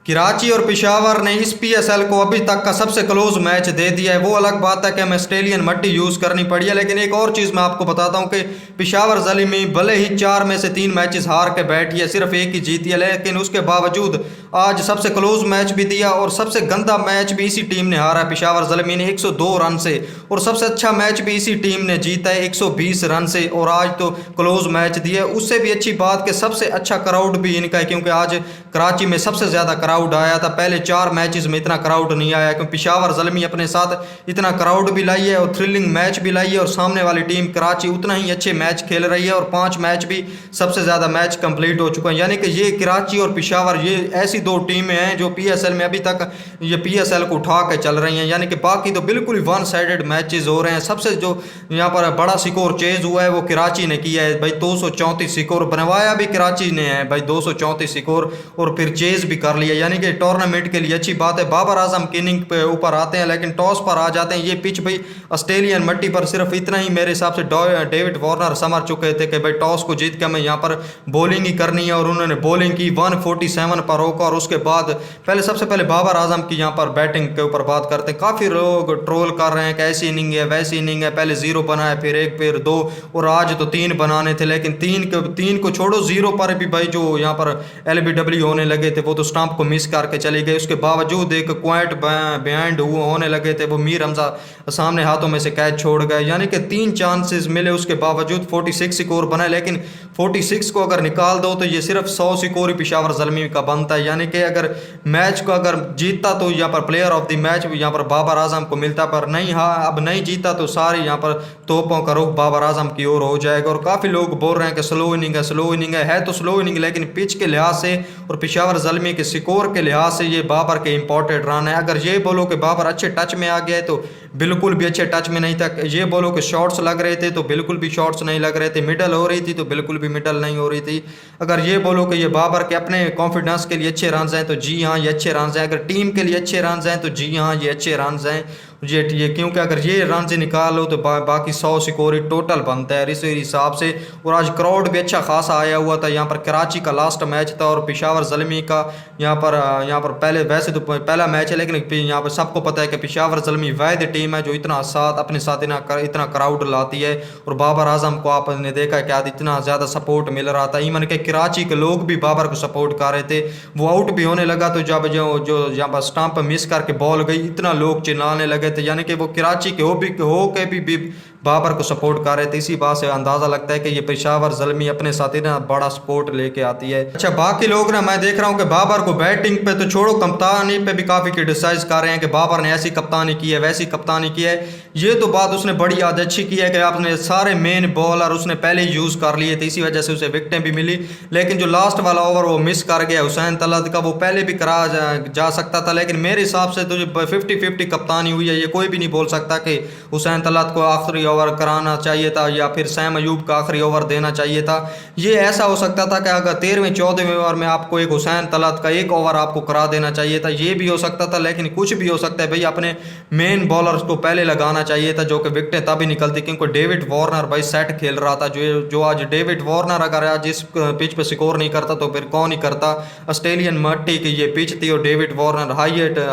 कराची और पेशावर ने इस पीएसएल को अभी तक का सबसे क्लोज मैच दे दिया है। वो अलग बात है कि हमें ऑस्ट्रेलियन मट्टी यूज़ करनी पड़ी है, लेकिन एक और चीज़ मैं आपको बताता हूं कि पेशावर ज़लिमी भले ही 4 में से 3 मैचेस हार के बैठी है, सिर्फ एक ही जीती है, लेकिन उसके बावजूद आज सबसे क्लोज मैच भी दिया और सबसे गंदा मैच भी इसी टीम ने हारा है। पेशावर ज़लिमी ने 102 रन से, और सबसे अच्छा मैच भी इसी टीम ने जीता है 120 रन से, और आज तो क्लोज मैच दिया। उससे भी अच्छी बात कि सबसे अच्छा क्राउड भी इनका है, क्योंकि आज कराची में सबसे ज़्यादा क्राउड आया था। पहले 4 मैचेस में इतना क्राउड नहीं आया, क्योंकि पेशावर ज़लिमी अपने साथ इतना क्राउड भी लाई है और थ्रिलिंग मैच भी लाई है, और सामने वाली टीम कराची उतना ही अच्छे मैच खेल रही है, और 5 मैच भी सबसे ज़्यादा मैच कंप्लीट हो चुका है। यानी कि ये कराची और पेशावर ये ऐसी 2 टीमें हैं जो पीएसएल में अभी तक ये पीएसएल को उठा के चल रही हैं। यानी कि बाकी तो बिल्कुल ही वन साइडेड मैचेस हो रहे हैं। सबसे जो यहाँ पर बड़ा स्कोर चेज हुआ है वो कराची ने किया है भाई, 234 स्कोर बनवाया भी कराची ने है भाई, 234 स्कोर, और फिर चेज भी कर लिया। यानी कि टूर्नामेंट के लिए अच्छी बात है। बाबर आजम किनिंग पे ऊपर आते हैं, लेकिन टॉस पर आ जाते हैं। ये पिच भाई ऑस्ट्रेलियन मट्टी पर सिर्फ इतना ही मेरे हिसाब से डेविड वार्नर समझ चुके थे कि भाई टॉस को जीत के हमें यहाँ पर बॉलिंग ही करनी है, और उन्होंने बॉलिंग की 147 पर रोका, और उसके बाद पहले सबसे पहले बाबर आजम की यहाँ पर बैटिंग के ऊपर बात करते हैं। काफ़ी लोग ट्रोल कर रहे हैं कि ऐसी इनिंग है वैसी इनिंग है, पहले 0 बनाया फिर 1 फिर 2 और आज तो 3 बनाने थे, लेकिन 3 को छोड़ो 0 पर भी भाई जो यहाँ पर एलबीडब्ल्यू होने लगे थे वो तो स्टंप को मिस करके चले गए। उसके बावजूद एक क्वाइट बिहाइंड होने लगे थे, वो मीर हमजा सामने हाथों में से कैच छोड़ गए। यानी कि 3 चांसेस मिले, उसके बावजूद 46 स्कोर बना, लेकिन 46 को अगर निकाल दो तो ये सिर्फ 100 स्कोर ही पेशावर ज़लिमी का बनता है। यानी कि अगर मैच को अगर जीतता तो यहाँ पर प्लेयर ऑफ द मैच यहाँ पर बाबर आजम को मिलता, पर नहीं, हाँ अब नहीं जीता तो सारे यहाँ पर तोपों का रुख बाबर आजम की ओर हो जाएगा। और काफ़ी लोग बोल रहे हैं कि स्लो इनिंग है, स्लो इनिंग है तो स्लो इनिंग, लेकिन पिच के लिहाज से और पेशावर ज़लिमी के स्कोर के लिहाज से ये बाबर के इंपॉर्टेंट रन है। अगर ये बोलो कि बाबर अच्छे टच में आ गया है तो बिल्कुल भी अच्छे टच में नहीं था। ये बोलो कि शॉट्स लग रहे थे तो बिल्कुल भी शॉट्स नहीं लग रहे थे। मिडल हो रही थी तो बिल्कुल भी मिडल नहीं हो रही थी। अगर ये बोलो कि ये बाबर के अपने कॉन्फिडेंस के लिए अच्छे रन हैं तो जी हाँ ये अच्छे रन हैं। अगर टीम के लिए अच्छे रन हैं तो जी हाँ ये अच्छे रन हैं। ये क्योंकि अगर ये रन से निकालो तो बाकी 100 स्कोर ही टोटल बनता है इस हिसाब से। और आज क्राउड भी अच्छा खासा आया हुआ था। यहाँ पर कराची का लास्ट मैच था और पेशावर ज़लिमी का यहाँ पर पहले वैसे तो पहला मैच है, लेकिन यहाँ पर सबको पता है कि पेशावर ज़लिमी वाहिद टीम है जो इतना साथ अपने साथ इतना क्राउड लाती है। और बाबर आजम को आपने देखा कि आज इतना ज़्यादा सपोर्ट मिल रहा था। इवन के कराची के लोग भी बाबर को सपोर्ट कर रहे थे। वो आउट भी होने लगा तो जब जो यहाँ पर स्टंप मिस करके बॉल गई इतना लोग चिल्लाने लगे थे। यानी कि वो कराची के हो के भी बाबर को सपोर्ट कर रहे थे। इसी बात से अंदाज़ा लगता है कि ये पेशावर ज़लिमी अपने साथ इतना बड़ा सपोर्ट लेके आती है। अच्छा बाकी लोग ना मैं देख रहा हूँ कि बाबर को बैटिंग पे तो छोड़ो, कप्तानी पे भी काफ़ी क्रिटिसाइज कर रहे हैं कि बाबर ने ऐसी कप्तानी की है वैसी कप्तानी की है। ये तो बात उसने बड़ी आज अच्छी की है कि आपने सारे मेन बॉलर उसने पहले ही यूज़ कर लिए थे, इसी वजह से उसे विकटें भी मिली। लेकिन जो लास्ट वाला ओवर वो मिस कर गया हुसैन तलत का, वो पहले भी करा जा सकता था। लेकिन मेरे हिसाब से तो जो 50-50 कप्तानी हुई है, ये कोई भी नहीं बोल सकता कि हुसैन तलत को आखिरी ओवर कराना चाहिए था या फिर सैम अयूब का आखिरी ओवर देना चाहिए था। ये ऐसा हो सकता था कि अगर 13वें 14वें ओवर में आपको एक हुसैन तलत का एक ओवर आपको करा देना चाहिए था, ये भी हो सकता था। लेकिन कुछ भी हो सकता है भाई, अपने मेन बॉलर्स को पहले लगाना चाहिए था, जो कि विकटें तभी निकलती क्योंकि डेविड वार्नर भाई सेट खेल रहा था। जो आज डेविड वार्नर अगर आज इस पिच पे स्कोर नहीं करता तो फिर कौन ही करता। ऑस्ट्रेलियन मट्टी की ये पिच थी और डेविड वार्नर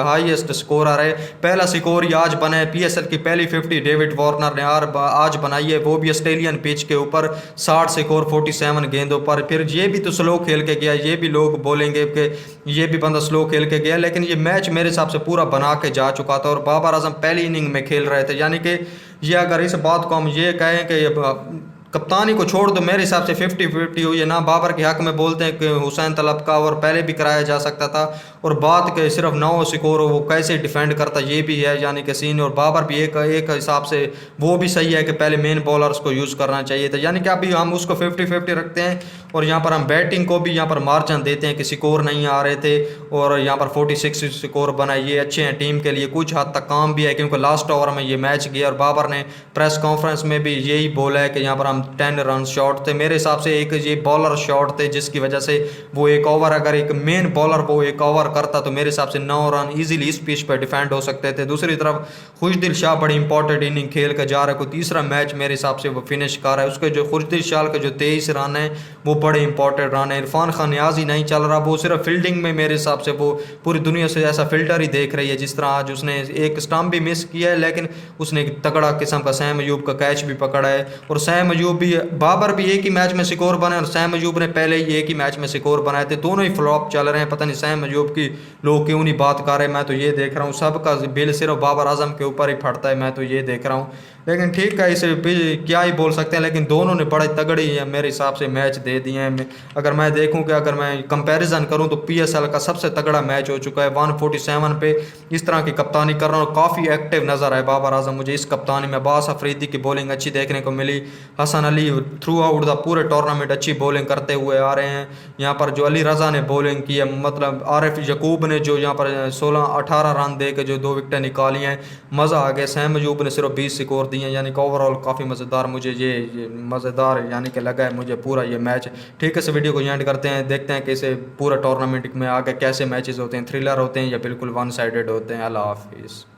हाईएस्ट स्कोरर है। पहला स्कोर ही आज बना है, पीएसएल की पहली 50 डेविड वार्नर ने आज बनाई है, वो भी ऑस्ट्रेलियन पिच के ऊपर 60 स्कोर 47 गेंदों पर। फिर ये भी तो स्लो खेल के गया, ये भी लोग बोलेंगे कि ये भी बंदा स्लो खेल के गया, लेकिन ये मैच मेरे हिसाब से पूरा बना के जा चुका था और बाबर आजम पहली इनिंग में खेल रहे थे। यानी कि ये अगर इस बात को हम ये कहें कि कप्तानी को छोड़ दो, मेरे हिसाब से 50-50 हुई है ना। बाबर के हक में बोलते हैं कि हुसैन तलब का ओवर पहले भी कराया जा सकता था, और बात के सिर्फ 9 स्कोर हो वो कैसे डिफेंड करता ये भी है यानी कि सीन। और बाबर भी एक हिसाब से वो भी सही है कि पहले मेन बॉलर्स को यूज़ करना चाहिए था। यानी कि अभी हम उसको 50-50 रखते हैं और यहाँ पर हम बैटिंग को भी यहाँ पर मार्जिन देते हैं कि स्कोर नहीं आ रहे थे और यहाँ पर 46 स्कोर बनाए, ये अच्छे हैं टीम के लिए, कुछ हद तक काम भी है क्योंकि लास्ट ओवर में ये मैच गया। और बाबर ने प्रेस कॉन्फ्रेंस में भी यही बोला है कि यहाँ पर हम 10 रन शॉट थे मेरे हिसाब से। एक ये बॉलर शॉट थे जिसकी वजह से वो एक ओवर, अगर एक मेन बॉलर वो एक ओवर करता तो मेरे हिसाब से 9 रन इजीली इस पिच पर डिफेंड हो सकते थे। दूसरी तरफ खुशदिल शाह बड़ी इंपॉर्टेंट इनिंग खेल कर जा रहा है, कोई तीसरा मैच मेरे हिसाब से वो फिनिश कर रहा है। उसके जो खुशदिल शाह के जो 23 रन है वो बड़े इंपॉर्टेंट रन है। इरफान खान नियाजी नहीं चल रहा, वो सिर्फ फील्डिंग में मेरे हिसाब से वो पूरी दुनिया से ऐसा फील्डर ही देख रही है। जिस तरह आज उसने एक स्टंप भी मिस किया है लेकिन उसने एक तगड़ा किस्म का सैम अयूब का कैच भी पकड़ा है। और सैम अयूब भी, बाबर भी एक ही मैच में स्कोर बने और सैम अयूब ने पहले ही एक ही मैच में स्कोर बनाए थे, दोनों ही फ्लॉप चल रहे हैं। पता नहीं सैम अयूब की लोग क्यों नहीं बात कर रहे, मैं तो ये देख रहा हूँ सबका बिल सिर्फ बाबर आजम के ऊपर ही फटता है, मैं तो ये देख रहा हूँ। लेकिन ठीक है, इसे क्या ही बोल सकते हैं, लेकिन दोनों ने बड़े तगड़ी मेरे हिसाब से मैच दे दिए हैं। अगर मैं देखूं कि अगर मैं कंपैरिजन करूं तो पीएसएल का सबसे तगड़ा मैच हो चुका है। 147 पे इस तरह की कप्तानी कर रहा हूँ, काफ़ी एक्टिव नज़र आए बाबर आजम मुझे इस कप्तानी में। अब्बास अफरीदी की बॉलिंग अच्छी देखने को मिली, Hasan Ali throughout the पूरे टूर्नामेंट अच्छी बॉलिंग करते हुए आ रहे हैं। यहाँ पर जो अली रज़ा ने बॉलिंग की है, मतलब आरिफ यकूब ने जो यहाँ पर 16-18 रन दे के जो 2 विकेटें निकाली हैं, मज़ा आ गया। सैम अयूब ने सिर्फ 20 स्कोर दिए हैं, यानी कि ओवरऑल काफ़ी मज़ेदार मुझे ये मज़ेदार यानी कि लगा है मुझे पूरा ये मैच। ठीक है, इस वीडियो को एंड करते हैं, देखते हैं कि इसे पूरा टूर्नामेंट में आगे कैसे मैचेस होते हैं, थ्रिलर होते हैं या बिल्कुल वन साइडेड होते हैं। अल्लाह हाफिज़।